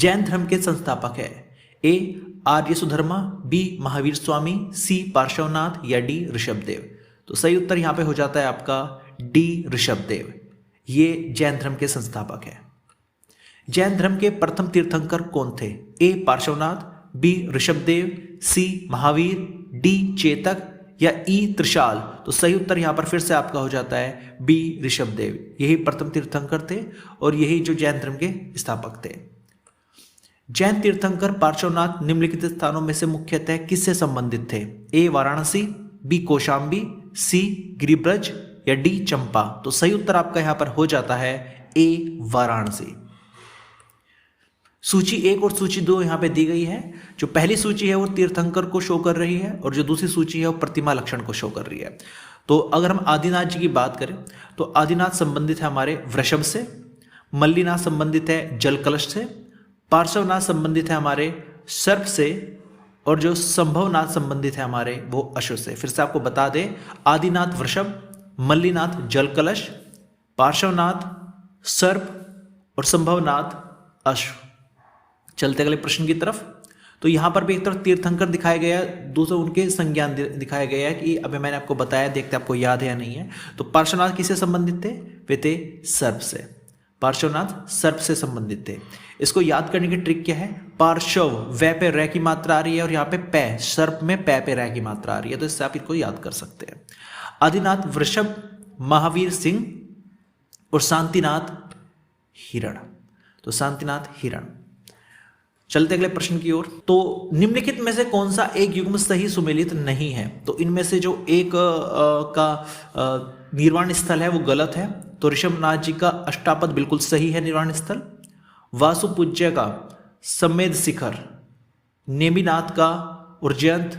जैन धर्म के संस्थापक है? ए आर्य सुधर्मा, बी महावीर स्वामी, सी पार्श्वनाथ या डी ऋषभदेव। तो सही उत्तर यहां पे हो जाता है आपका डी ऋषभदेव। ये जैन धर्म के संस्थापक है। जैन धर्म के प्रथम तीर्थंकर कौन थे? ए पार्श्वनाथ, बी ऋषभदेव, सी महावीर, डी चेतक या ई त्रिशाल। तो सही उत्तर यहां पर फिर से आपका हो जाता है बी ऋषभदेव। यही प्रथम तीर्थंकर थे और यही जो जैन धर्म के स्थापक थे। जैन तीर्थंकर पार्श्वनाथ निम्नलिखित स्थानों में से मुख्यतः किससे संबंधित थे? ए वाराणसी, बी कौशाम्बी, सी गिरिब्रज या डी चंपा। तो सही उत्तर आपका यहां पर हो जाता है ए वाराणसी। सूची 1 और सूची 2 यहां पे दी गई है। जो पहली सूची है वो तीर्थंकर को शो कर रही है और जो दूसरी सूची है वो प्रतिमा लक्षण को शो कर रही है। तो अगर हम आदिनाथ जी की बात करें तो आदिनाथ संबंधित है हमारे वृषभ से, मल्लीनाथ संबंधित है जल कलश से, पार्श्वनाथ संबंधित है हमारे सर्प से और जो संभवनाथ संबंधित है हमारे वो अश्व से। फिर से आपको बता दें, आदिनाथ वृषभ, मल्लीनाथ जल कलश, पार्श्वनाथ सर्प और संभवनाथ अश्व। चलते अगले प्रश्न की तरफ। तो यहां पर भी एक तरफ तीर्थंकर दिखाया गया है, दूसरा उनके संज्ञान दिखाया गया है कि अभी मैंने आपको बताया, देखते आपको याद है या नहीं है। तो पार्श्वनाथ किससे संबंधित थे? वे थे सर्प से। पार्श्वनाथ सर्प से संबंधित थे। इसको याद करने की ट्रिक क्या है? पार्श्व वै पे रै की मात्रा आ रही है और यहाँ पे पै, सर्प में पै पे रै की मात्रा आ रही है, तो इससे आप इनको याद कर सकते हैं। आदिनाथ वृषभ, महावीर सिंह और शांतिनाथ हिरण। तो शांतिनाथ हिरण। चलते अगले प्रश्न की ओर। तो निम्नलिखित में से कौन सा एक युग्म सही सुमेलित नहीं है? तो इनमें से जो एक का निर्वाण स्थल है वो गलत है। तो ऋषभनाथ जी का अष्टापद बिल्कुल सही है निर्वाण स्थल। वासुपूज्य का समेध शिखर, नेमिनाथ का उज्जयंत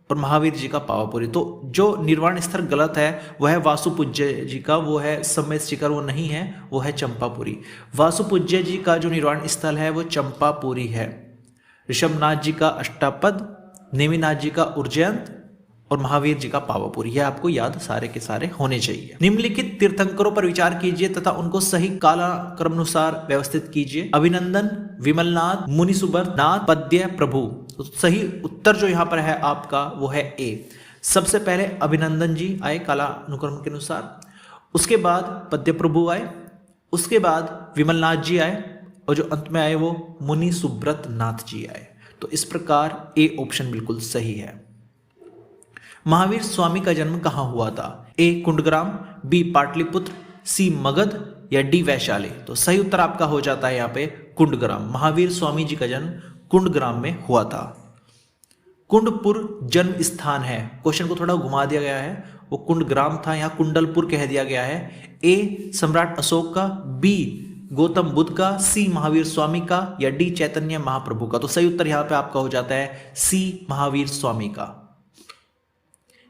और महावीर जी का पावापुरी। तो जो निर्वाण स्थल गलत है वह है वासुपूज्य जी का, वो है समेध शिखर, वो नहीं है, वो है चंपापुरी। वासुपूज्य जी का जो निर्वाण स्थल है वो चंपापुरी है। ऋषभनाथ जी का अष्टापद, नेमिनाथ जी का उज्जयंत और महावीर जी का पावापुरी। यह आपको याद सारे के सारे होने चाहिए। निम्नलिखित तीर्थंकरों पर विचार कीजिए तथा उनको सही कालक्रमानुसार व्यवस्थित कीजिए। अभिनंदन, विमलनाथ, मुनिसुब्रत नाथ, पद्य प्रभु। तो सही उत्तर जो यहाँ पर है आपका वो है ए। सबसे पहले अभिनंदन जी आए कालानुक्रम के अनुसार, उसके बाद पद्य प्रभु आए, उसके बाद विमलनाथ जी आए और जो अंत में आए वो मुनिसुब्रत नाथ जी आए। तो इस प्रकार ए ऑप्शन बिल्कुल सही है। महावीर स्वामी का जन्म कहाँ हुआ था? ए कुंडग्राम, बी पाटलिपुत्र, सी मगध या डी वैशाली। तो सही उत्तर आपका हो जाता है यहाँ पे कुंडग्राम। महावीर स्वामी जी का जन्म कुंडग्राम में हुआ था। कुंडपुर जन्म स्थान है। क्वेश्चन को थोड़ा घुमा दिया गया है, वो कुंडग्राम था, यहाँ कुंडलपुर कह दिया गया है। ए सम्राट अशोक का, बी गौतम बुद्ध का, सी महावीर स्वामी का या डी चैतन्य महाप्रभु का। तो सही उत्तर यहाँ पे आपका हो जाता है सी महावीर स्वामी का।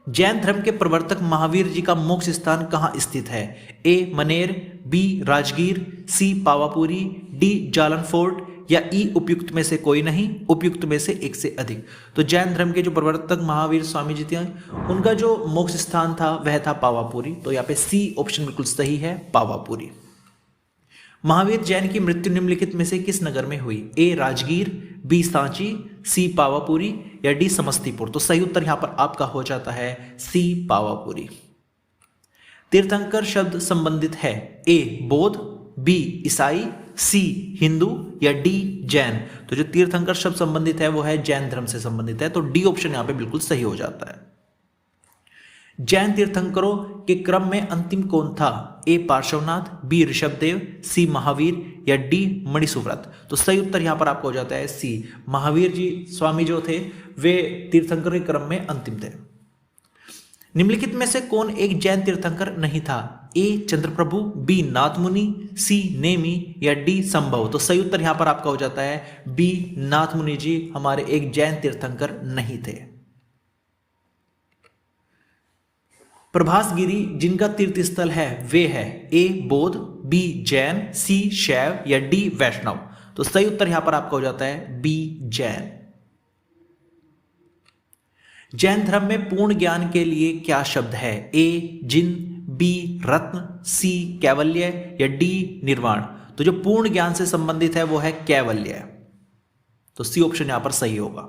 जैन धर्म के प्रवर्तक महावीर जी का मोक्ष स्थान कहाँ स्थित है? ए मनेर, बी राजगीर, सी पावापुरी, डी जालन फोर्ट या ई उपयुक्त में से कोई नहीं, उपयुक्त में से एक से अधिक। तो जैन धर्म के जो प्रवर्तक महावीर स्वामी जी थे उनका जो मोक्ष स्थान था वह था पावापुरी। तो यहाँ पे सी ऑप्शन बिल्कुल सही है, पावापुरी। महावीर जैन की मृत्यु निम्नलिखित में से किस नगर में हुई? ए राजगीर, बी सांची, सी पावापुरी या डी समस्तीपुर। तो सही उत्तर यहां पर आपका हो जाता है सी पावापुरी। तीर्थंकर शब्द संबंधित है ए बौद्ध, बी ईसाई, सी हिंदू या डी जैन। तो जो तीर्थंकर शब्द संबंधित है वो है जैन धर्म से संबंधित है। तो डी ऑप्शन यहां पे बिल्कुल सही हो जाता है। जैन तीर्थंकरों के क्रम में अंतिम कौन था? ए पार्श्वनाथ, बी ऋषभदेव, सी महावीर या डी मणिसुव्रत। तो सही उत्तर यहां पर आपको हो जाता है सी। महावीर जी स्वामी जो थे वे तीर्थंकर के क्रम में अंतिम थे। निम्नलिखित में से कौन एक जैन तीर्थंकर नहीं था? ए चंद्रप्रभु, बी नाथ मुनि, सी नेमी या डी संभव। तो सही उत्तर यहां पर आपका हो जाता है बी नाथ मुनि जी हमारे एक जैन तीर्थंकर नहीं थे। प्रभासगिरी जिनका तीर्थ स्थल है वे है ए बौद्ध, बी जैन, सी शैव या डी वैष्णव। तो सही उत्तर यहां पर आपका हो जाता है बी जैन। जैन धर्म में पूर्ण ज्ञान के लिए क्या शब्द है? ए जिन, बी रत्न, सी कैवल्य या डी निर्वाण। तो जो पूर्ण ज्ञान से संबंधित है वो है कैवल्य। तो सी ऑप्शन यहां पर सही होगा।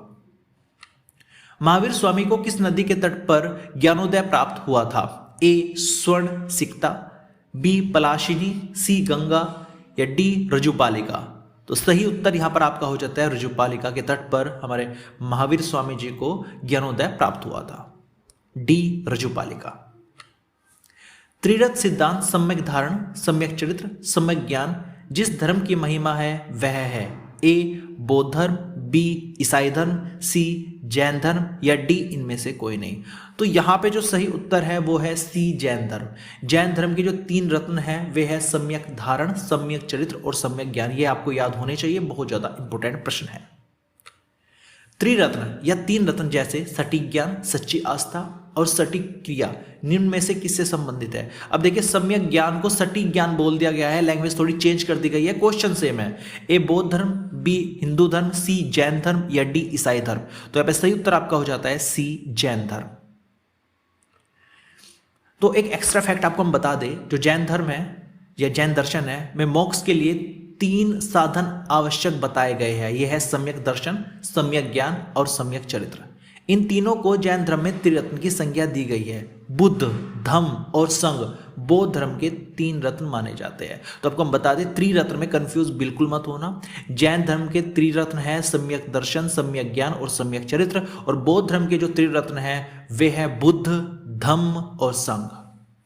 महावीर स्वामी को किस नदी के तट पर ज्ञानोदय प्राप्त हुआ था? ए स्वर्ण सिकता, बी पलाशिनी, सी गंगा या डी रजुपालिका। तो सही उत्तर यहां पर आपका हो जाता है रजुपालिका के तट पर हमारे महावीर स्वामी जी को ज्ञानोदय प्राप्त हुआ था, डी रजुपालिका। त्रिरथ सिद्धांत सम्यक धारण, सम्यक चरित्र, सम्यक ज्ञान जिस धर्म की महिमा है वह है? ए बौद्ध धर्म, बी ईसाई धर्म, सी जैन धर्म या डी इनमें से कोई नहीं। तो यहां पे जो सही उत्तर है वो है सी जैन धर्म। जैन धर्म के जो 3 रत्न हैं वे है सम्यक धारण, सम्यक चरित्र और सम्यक ज्ञान। ये आपको याद होने चाहिए, बहुत ज्यादा इंपॉर्टेंट प्रश्न है। त्रिरत्न या 3 रत्न जैसे सटीक ज्ञान, सच्ची आस्था और सटीक क्रिया निम्न में से किससे संबंधित है? अब देखिए सम्यक ज्ञान को सटीक ज्ञान बोल दिया गया है, लैंग्वेज थोड़ी चेंज कर दी गई है, क्वेश्चन सेम है। ए बौद्ध धर्म, बी हिंदू धर्म, सी जैन धर्म या डी ईसाई धर्म। तो यहाँ पे सही उत्तर आपका हो जाता है सी जैन धर्म। तो एक एक्स्ट्रा फैक्ट आपको हम बता दें, जो जैन धर्म है या जैन दर्शन है में मोक्ष के लिए 3 साधन आवश्यक बताए गए हैं। यह है सम्यक दर्शन, सम्यक ज्ञान और सम्यक चरित्र। इन तीनों को जैन धर्म में त्रिरत्न की संज्ञा दी गई है। बुद्ध, धम्म और संघ बौद्ध धर्म के 3 रत्न माने जाते हैं। तो आपको हम बता दें त्रिरत्न में कंफ्यूज बिल्कुल मत होना। जैन धर्म के त्रिरत्न है सम्यक दर्शन, सम्यक ज्ञान और सम्यक चरित्र, और बौद्ध धर्म के जो त्रिरत्न है वे है बुद्ध, धम्म और संघ।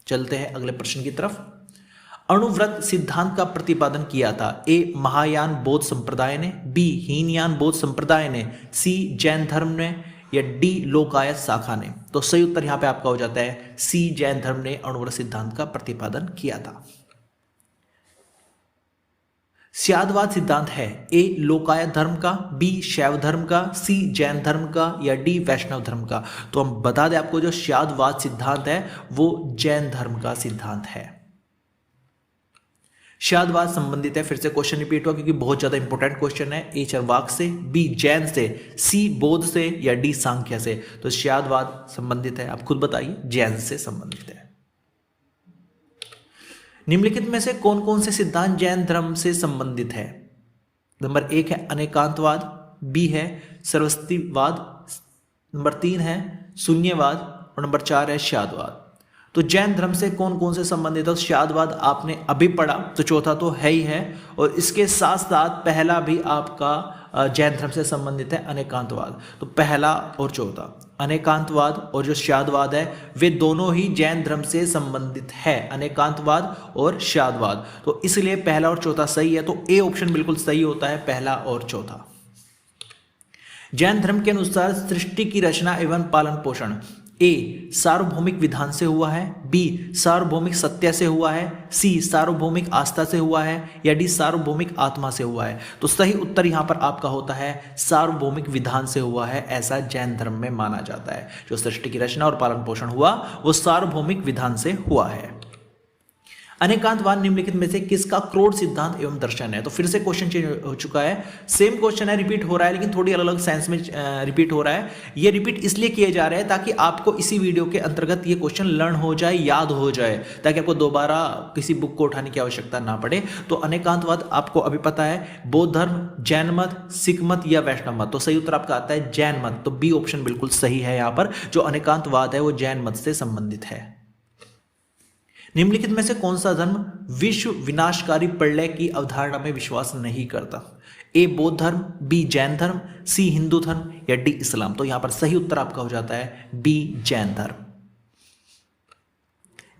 चलते हैं अगले प्रश्न की तरफ। अणुव्रत सिद्धांत का प्रतिपादन किया था? ए महायान बौद्ध संप्रदाय ने, बी हीनयान बौद्ध संप्रदाय ने, सी जैन धर्म ने या डी लोकायत शाखा ने। तो सही उत्तर यहां पे आपका हो जाता है सी जैन धर्म ने अणुव्रत सिद्धांत का प्रतिपादन किया था। स्यादवाद सिद्धांत है? ए लोकायत धर्म का, बी शैव धर्म का, सी जैन धर्म का या डी वैष्णव धर्म का। तो हम बता दें आपको जो स्यादवाद सिद्धांत है वो जैन धर्म का सिद्धांत है। स्यादवाद संबंधित है, फिर से क्वेश्चन रिपीट हुआ क्योंकि बहुत ज्यादा इंपॉर्टेंट क्वेश्चन है। ए चरवाक से, बी जैन से, सी बौद्ध से या डी सांख्य से। तो स्यादवाद संबंधित है, आप खुद बताइए, जैन से संबंधित है। निम्नलिखित में से कौन कौन से सिद्धांत जैन धर्म से संबंधित है? नंबर 1 है अनेकांतवाद, बी है सर्वस्तिवाद, नंबर 3 है शून्यवाद और नंबर 4 है स्यादवाद। तो जैन धर्म से कौन कौन से संबंधित है? स्यादवाद आपने अभी पढ़ा, तो चौथा तो है ही है, और इसके साथ साथ पहला भी आपका जैन धर्म से संबंधित है, अनेकांतवाद। तो पहला और चौथा, अनेकांतवाद और जो स्यादवाद है वे दोनों ही जैन धर्म से संबंधित है, अनेकांतवाद और स्यादवाद। तो इसलिए पहला और चौथा सही है, तो ए ऑप्शन बिल्कुल सही होता है, पहला और चौथा। जैन धर्म के अनुसार सृष्टि की रचना एवं पालन पोषण ए सार्वभौमिक विधान से हुआ है, बी सार्वभौमिक सत्य से हुआ है, सी सार्वभौमिक आस्था से हुआ है या डी सार्वभौमिक आत्मा से हुआ है। तो सही उत्तर यहां पर आपका होता है सार्वभौमिक विधान से हुआ है, ऐसा जैन धर्म में माना जाता है। जो सृष्टि की रचना और पालन पोषण हुआ वो सार्वभौमिक विधान से हुआ है। अनेकांतवाद निम्नलिखित में से किसका क्रोध सिद्धांत एवं दर्शन है? तो फिर से क्वेश्चन चेंज हो चुका है, सेम क्वेश्चन है, रिपीट हो रहा है लेकिन थोड़ी अलग अलग सेंस में रिपीट हो रहा है। ये रिपीट इसलिए किए जा रहे हैं ताकि आपको इसी वीडियो के अंतर्गत ये क्वेश्चन लर्न हो जाए, याद हो जाए, ताकि आपको दोबारा किसी बुक को उठाने की आवश्यकता ना पड़े। तो अनेकांतवाद आपको अभी पता है, बौद्ध धर्म, जैन मत, सिख मत या वैष्णव मत। तो सही उत्तर आपका आता है जैन मत। तो बी ऑप्शन बिल्कुल सही है, यहाँ पर जो अनेकांतवाद है वो जैन मत से संबंधित है। निम्नलिखित में से कौन सा धर्म विश्व विनाशकारी प्रलय की अवधारणा में विश्वास नहीं करता? ए बौद्ध धर्म, बी जैन धर्म, सी हिंदू धर्म या डी इस्लाम। तो यहां पर सही उत्तर आपका हो जाता है बी जैन धर्म।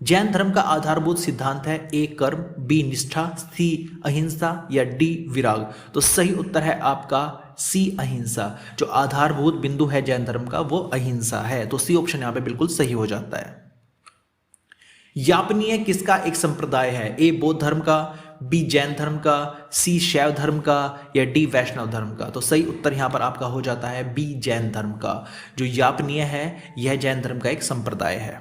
जैन धर्म का आधारभूत सिद्धांत है ए कर्म, बी निष्ठा, सी अहिंसा या डी विराग। तो सही उत्तर है आपका सी अहिंसा। जो आधारभूत बिंदु है जैन धर्म का वो अहिंसा है। तो सी ऑप्शन यहां पे बिल्कुल सही हो जाता है। यापनीय किसका एक संप्रदाय है? ए बौद्ध धर्म का, बी जैन धर्म का, सी शैव धर्म का या डी वैष्णव धर्म का। तो सही उत्तर यहां पर आपका हो जाता है बी जैन धर्म का। जो यापनीय है यह जैन धर्म का एक संप्रदाय है।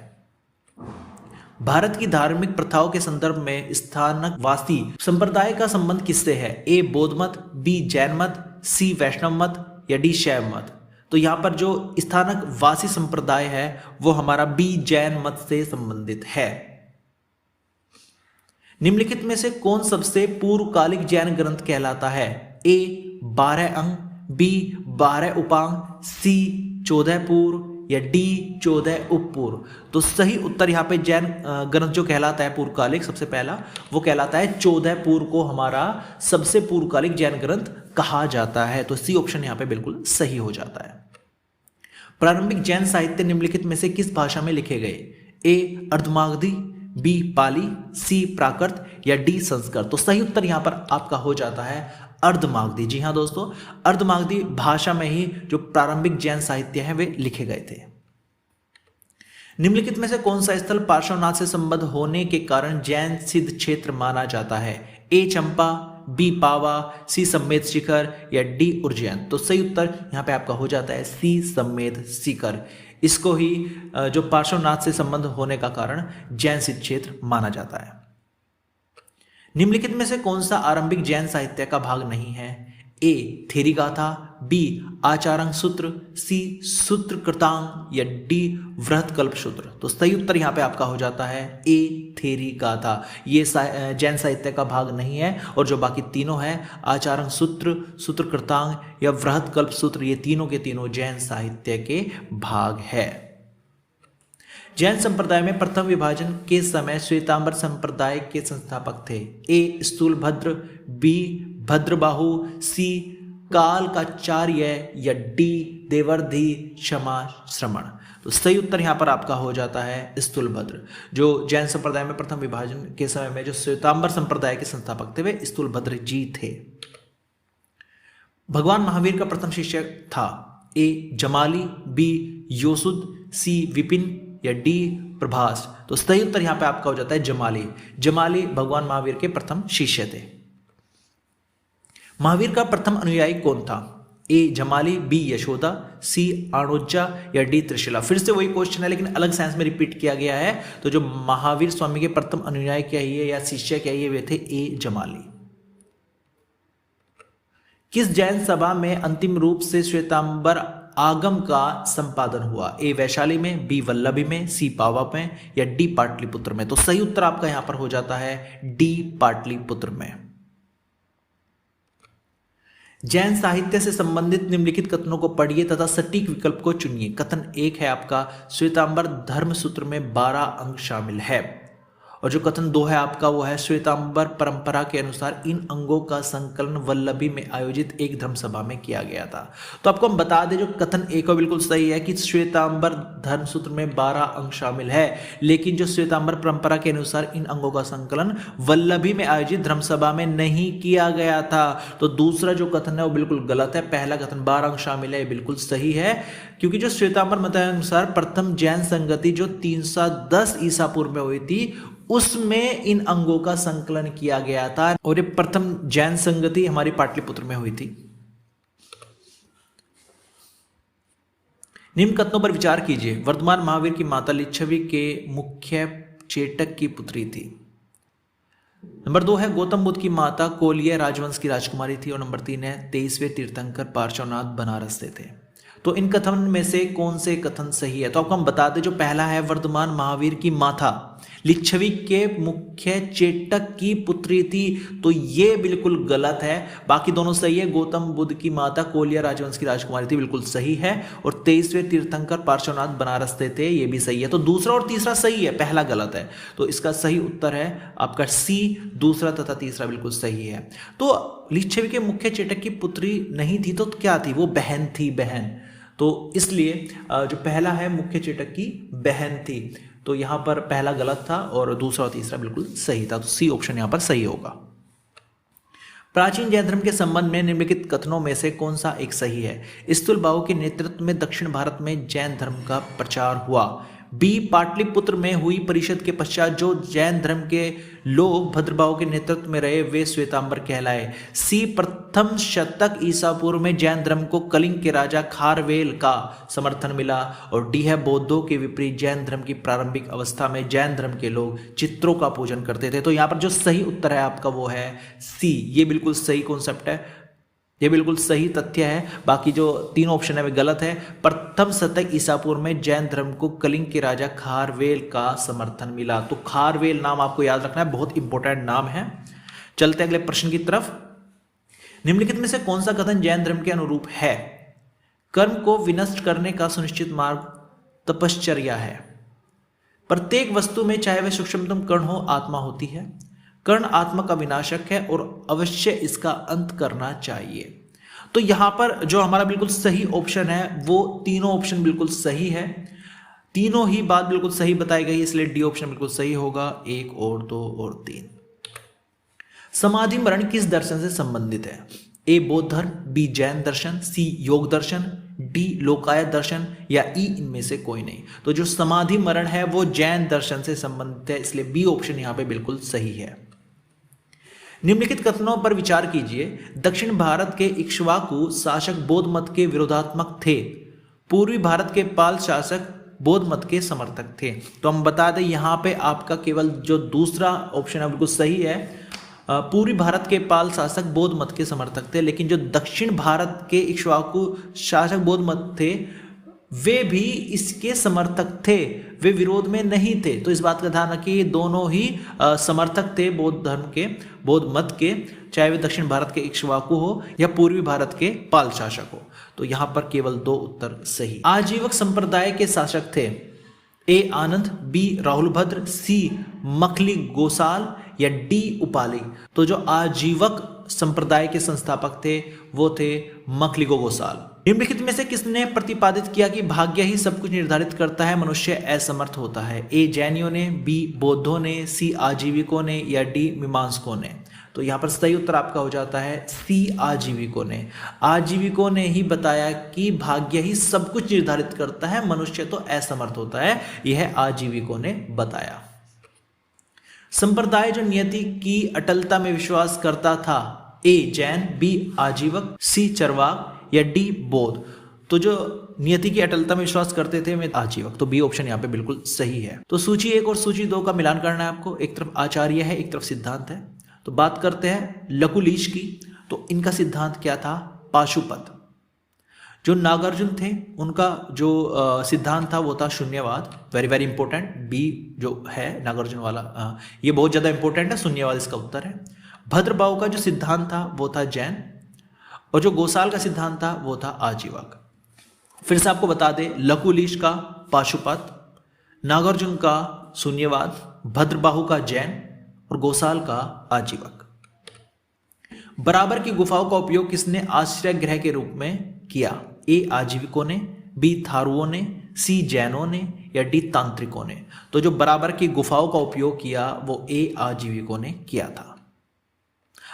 भारत की धार्मिक प्रथाओं के संदर्भ में स्थानकवासी संप्रदाय का संबंध किससे है? ए बौद्ध मत, बी जैन मत, सी वैष्णव मत या डी शैव मत। तो यहां पर जो स्थानकवासी संप्रदाय है वो हमारा बी जैन मत से संबंधित है। निम्नलिखित में से कौन सबसे पूर्वकालिक जैन ग्रंथ कहलाता है? ए 12 अंग, बी 12 उपांग, सी 14 पूर्व या डी 14 उपपूर्व। तो सही उत्तर यहाँ पे जैन ग्रंथ जो कहलाता है पूर्वकालिक, सबसे पहला वो कहलाता है 14 पूर्व को हमारा सबसे पूर्वकालिक जैन ग्रंथ कहा जाता है। तो सी ऑप्शन यहाँ पे बिल्कुल सही हो जाता है। प्रारंभिक जैन साहित्य निम्नलिखित में से किस भाषा में लिखे गए? ए अर्धमागधी, बी पाली, सी प्राकृत या डी संस्कृत। तो सही उत्तर यहां पर आपका हो जाता है अर्धमागधी। जी हां दोस्तों, अर्धमागधी भाषा में ही जो प्रारंभिक जैन साहित्य है वे लिखे गए थे। निम्नलिखित में से कौन सा स्थल पार्श्वनाथ से संबद्ध होने के कारण जैन सिद्ध क्षेत्र माना जाता है? ए चंपा, बी पावा, सी सम्मेद शिखर या डी उज्जैन। तो सही उत्तर यहां पे आपका हो जाता है सी सम्मेद शिखर। इसको ही जो पार्श्वनाथ से संबंध होने का कारण जैन सिद्ध क्षेत्र माना जाता है। निम्नलिखित में से कौन सा आरंभिक जैन साहित्य का भाग नहीं है? ए थेरी गाथा, बी आचारंग सूत्र, सी सूत्र कृतांग या डी वृहत कल्प सूत्र। तो सही उत्तर यहां पे आपका हो जाता है ए थेरी गाथा। ये जैन साहित्य का भाग नहीं है और जो बाकी तीनों है आचारंग सूत्र, सूत्र कृतांग या वृहत कल्प सूत्र, ये तीनों के तीनों जैन साहित्य के भाग है। जैन संप्रदाय में प्रथम विभाजन के समय श्वेतांबर संप्रदाय के संस्थापक थे? ए स्थूलभद्र, बी भद्रबाहु, सी कालकाचार्य या डी देवर्धि क्षमा श्रमण। तो सही उत्तर यहां पर आपका हो जाता है स्थूलभद्र। जो जैन संप्रदाय में प्रथम विभाजन के समय में जो श्वेतांबर संप्रदाय के संस्थापक थे वे स्थूलभद्र जी थे। भगवान महावीर का प्रथम शिष्य था? ए जमाली, बी योसुद, सी विपिन या डी प्रभास। तो सही उत्तर यहां पे आपका हो जाता है जमाली। जमाली भगवान महावीर के प्रथम शिष्य थे। महावीर का प्रथम अनुयायी कौन था? ए जमाली, बी यशोदा, सी आणोज्जा या डी त्रिशिला। फिर से वही क्वेश्चन है लेकिन अलग सेंस में रिपीट किया गया है। तो जो महावीर स्वामी के प्रथम अनुयायी क्या है या शिष्य क्या है वे थे ए जमाली। किस जैन सभा में अंतिम रूप से श्वेतांबर आगम का संपादन हुआ? ए वैशाली में, बी वल्लभी में, सी पावा में या डी पाटलिपुत्र में। तो सही उत्तर आपका यहां पर हो जाता है डी पाटलिपुत्र में। जैन साहित्य से संबंधित निम्नलिखित कथनों को पढ़िए तथा सटीक विकल्प को चुनिए। कथन 1 है आपका श्वेतांबर धर्म सूत्र में 12 अंग शामिल है। और जो कथन 2 है आपका वो है श्वेतांबर परंपरा के अनुसार इन अंगों का संकलन वल्लभी में आयोजित एक धर्म सभा में किया गया था। तो आपको हम बता दें जो कथन 1 बिल्कुल सही है कि श्वेतांबर धर्म सूत्र में 12 अंग शामिल है, लेकिन जो श्वेतांबर परंपरा के अनुसार इन अंगों का संकलन वल्लभी में आयोजित धर्म सभा में नहीं किया गया था। तो दूसरा जो कथन है वो बिल्कुल गलत है। पहला कथन 12 अंग शामिल है बिल्कुल सही है, क्योंकि जो श्वेतांबर मत अनुसार प्रथम जैन संगति जो 310 ईसा पूर्व में हुई थी उसमें इन अंगों का संकलन किया गया था और ये प्रथम जैन संगति हमारी पाटलिपुत्र में हुई थी। निम्न कथनों पर विचार कीजिए। वर्धमान महावीर की माता लिच्छवी के मुख्य चेटक की पुत्री थी। नंबर 2 है गौतम बुद्ध की माता कोलिया राजवंश की राजकुमारी थी। और नंबर 3 है 23वें तीर्थंकर पार्श्वनाथ बनारस से थे। तो इन कथन में से कौन से कथन सही है? तो आपको हम बता दें जो पहला है वर्धमान महावीर की माता लिच्छवी के मुख्य चेटक की पुत्री थी, तो ये बिल्कुल गलत है। बाकी दोनों सही है। गौतम बुद्ध की माता कोलिया राजवंश की राजकुमारी थी, बिल्कुल सही है। और 23वें तीर्थंकर पार्श्वनाथ बनारस से थे, ये भी सही है। तो दूसरा और तीसरा सही है, पहला गलत है। तो इसका सही उत्तर है आपका सी, दूसरा तथा तीसरा बिल्कुल सही है। तो लिच्छवी के मुख्य चेटक की पुत्री नहीं थी तो क्या थी? वो बहन थी, बहन। तो इसलिए जो पहला है मुख्य चेटक की बहन थी, तो यहां पर पहला गलत था और दूसरा और तीसरा बिल्कुल सही था। तो सी ऑप्शन यहां पर सही होगा। प्राचीन जैन धर्म के संबंध में निम्नलिखित कथनों में से कौन सा एक सही है? स्थूलबाहु के नेतृत्व में दक्षिण भारत में जैन धर्म का प्रचार हुआ। बी पाटलिपुत्र में हुई परिषद के पश्चात जो जैन धर्म के लोग भद्रबाहु के नेतृत्व में रहे वे श्वेतांबर कहलाए। सी प्रथम शतक ईसा पूर्व में जैन धर्म को कलिंग के राजा खारवेल का समर्थन मिला। और डी है बौद्धों के विपरीत जैन धर्म की प्रारंभिक अवस्था में जैन धर्म के लोग चित्रों का पूजन करते थे। तो यहाँ पर जो सही उत्तर है आपका वो है सी। ये बिल्कुल सही कॉन्सेप्ट है, ये बिल्कुल सही तथ्य है। बाकी जो तीन ऑप्शन है वे गलत है। प्रथम शतक ईसा पूर्व में जैन धर्म को कलिंग के राजा खारवेल का समर्थन मिला। तो खारवेल नाम आपको याद रखना है, बहुत इंपॉर्टेंट नाम है। चलते अगले प्रश्न की तरफ। निम्नलिखित में से कौन सा कथन जैन धर्म के अनुरूप है? कर्म को विनष्ट करने का सुनिश्चित मार्ग तपश्चर्या है। प्रत्येक वस्तु में चाहे वह सूक्ष्मतम कण हो आत्मा होती है। कर्ण आत्मा का विनाशक है और अवश्य इसका अंत करना चाहिए। तो यहां पर जो हमारा बिल्कुल सही ऑप्शन है वो तीनों ऑप्शन बिल्कुल सही है, तीनों ही बात बिल्कुल सही बताई गई, इसलिए डी ऑप्शन बिल्कुल सही होगा। 1 और 2 और 3। समाधि मरण किस दर्शन से संबंधित है? ए बौद्ध धर्म, बी जैन दर्शन, सी योग दर्शन, डी लोकायत दर्शन या ई इनमें से कोई नहीं। तो जो समाधि मरण है वो जैन दर्शन से संबंधित है, इसलिए बी ऑप्शन यहां पे बिल्कुल सही है। निम्नलिखित कथनों पर विचार कीजिए। दक्षिण भारत के इक्ष्वाकु शासक बौद्ध मत के विरोधात्मक थे, पूर्वी भारत के पाल शासक बौद्ध मत के समर्थक थे। तो हम बता दें यहां पे आपका केवल जो दूसरा ऑप्शन है बिल्कुल सही है। पूर्वी भारत के पाल शासक बौद्ध मत के समर्थक थे, लेकिन जो दक्षिण भारत के इक्ष्वाकु शासक बौद्ध मत थे वे भी इसके समर्थक थे, वे विरोध में नहीं थे। तो इस बात का ध्यान रखिए, दोनों ही समर्थक थे बौद्ध धर्म के, बौद्ध मत के, चाहे वे दक्षिण भारत के इक्ष्वाकु हो या पूर्वी भारत के पाल शासक हो। तो यहां पर केवल 2 उत्तर सही। आजीवक संप्रदाय के शासक थे ए आनंद, बी राहुल भद्र, सी मखली गोसाल या डी उपाली। तो जो आजीवक संप्रदाय के संस्थापक थे वो थे मखलिगो गोसाल। निम्नलिखित में से किसने प्रतिपादित किया कि भाग्य ही सब कुछ निर्धारित करता है, मनुष्य असमर्थ होता है? ए जैनियों ने, बी बौद्धों ने, सी आजीविकों ने या डी मीमांसकों ने। तो यहां पर सही उत्तर आपका हो जाता है सी आजीविकों ने। आजीविकों ने ही बताया कि भाग्य ही सब कुछ निर्धारित करता है, मनुष्य तो असमर्थ होता है, यह आजीविकों ने बताया। संप्रदाय जो नियति की अटलता में विश्वास करता था, ए जैन, बी आजीवक, सी चरवाक या डी बौद्ध। तो जो नियति की अटलता में विश्वास करते थे वे आजीवक। तो बी ऑप्शन यहाँ पे बिल्कुल सही है। तो सूची 1 और सूची 2 का मिलान करना है आपको। एक तरफ आचार्य है, एक तरफ सिद्धांत है। तो बात करते हैं लकुलीश की। तो इनका सिद्धांत क्या था? पाशुपत। जो नागार्जुन थे उनका जो सिद्धांत था वो था शून्यवाद। वेरी वेरी इंपॉर्टेंट, बी जो है नागार्जुन वाला ये बहुत ज्यादा इंपॉर्टेंट है, शून्यवाद इसका उत्तर है। भद्रबाहु का जो सिद्धांत था वो था जैन, और जो गोसाल का सिद्धांत था वो था आजीवक। फिर से आपको बता दें, लकुलीश का पाशुपत, नागार्जुन का शून्यवाद, भद्रबाहु का जैन और गोसाल का आजीवक। बराबर की गुफाओं का उपयोग किसने आश्रय गृह के रूप में किया? ए आजीविकों ने, बी थारुओं ने, सी जैनों ने या डी तांत्रिकों ने। तो जो बराबर की गुफाओं का उपयोग किया वो ए आजीविकों ने किया था।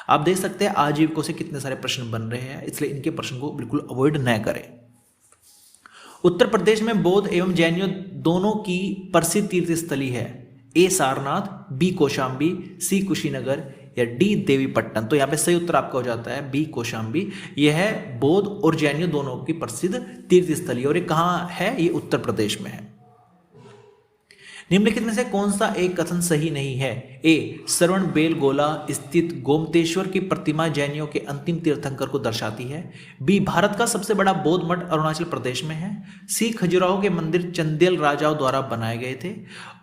आप देख सकते हैं आजीविकों से कितने सारे प्रश्न बन रहे हैं, इसलिए इनके प्रश्न को बिल्कुल अवॉइड न करें। उत्तर प्रदेश में बौद्ध एवं जैनियों दोनों की प्रसिद्ध तीर्थ स्थली है। ए सारनाथ, बी कौशाम्बी, सी कुशीनगर या डी देवीपट्टन। तो यहाँ पे सही उत्तर आपका हो जाता है बी कौशाम्बी। यह है बौद्ध और जैनियों दोनों की प्रसिद्ध तीर्थ स्थली, और ये कहाँ है? ये उत्तर प्रदेश में है। निम्नलिखित में से कौन सा एक कथन सही नहीं है? ए श्रवण बेलगोला स्थित गोमतेश्वर की प्रतिमा जैनियों के अंतिम तीर्थंकर को दर्शाती है। बी भारत का सबसे बड़ा बौद्ध मठ अरुणाचल प्रदेश में है। सी खजुराहो के मंदिर चंदेल राजाओं द्वारा बनाए गए थे।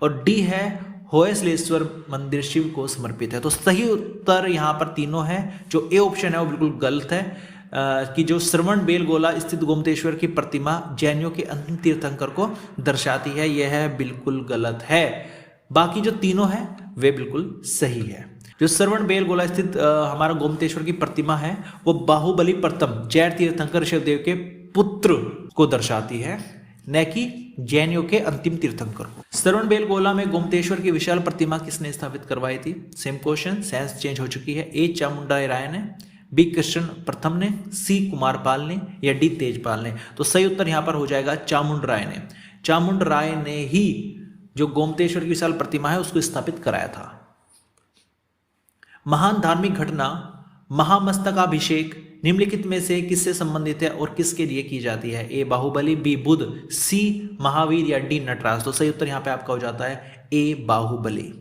और डी है होयसलेश्वर मंदिर शिव को समर्पित है। तो सही उत्तर यहाँ पर तीनों है। जो ए ऑप्शन है वो बिल्कुल गलत है कि जो श्रवण बेलगोला स्थित गोमतेश्वर की प्रतिमा जैनियों के अंतिम तीर्थंकर को दर्शाती है, यह बिल्कुल गलत है। बाकी जो तीनों है वे बिल्कुल सही है। जो श्रवण बेलगोला स्थित हमारा गोमतेश्वर की प्रतिमा है वो बाहुबली प्रथम जैन तीर्थंकर ऋषभदेव के पुत्र को दर्शाती है, न कि जैनियों के अंतिम तीर्थंकर को। श्रवण बेलगोला में गोमतेश्वर की विशाल प्रतिमा किसने स्थापित करवाई थी? सेम क्वेश्चन, सेंस चेंज हो चुकी है। ए चामुंडा राय ने, बी कृष्ण प्रथम ने, सी कुमारपाल ने या डी तेजपाल ने। तो सही उत्तर यहां पर हो जाएगा चामुंड राय ने। चामुंड राय ने ही जो गोमतेश्वर की विशाल प्रतिमा है उसको स्थापित कराया था। महान धार्मिक घटना महामस्तकाभिषेक निम्नलिखित में से किससे संबंधित है और किसके लिए की जाती है? ए बाहुबली, बी बुद्ध, सी महावीर या डी नटराज। तो सही उत्तर यहां पे आपका हो जाता है ए बाहुबली।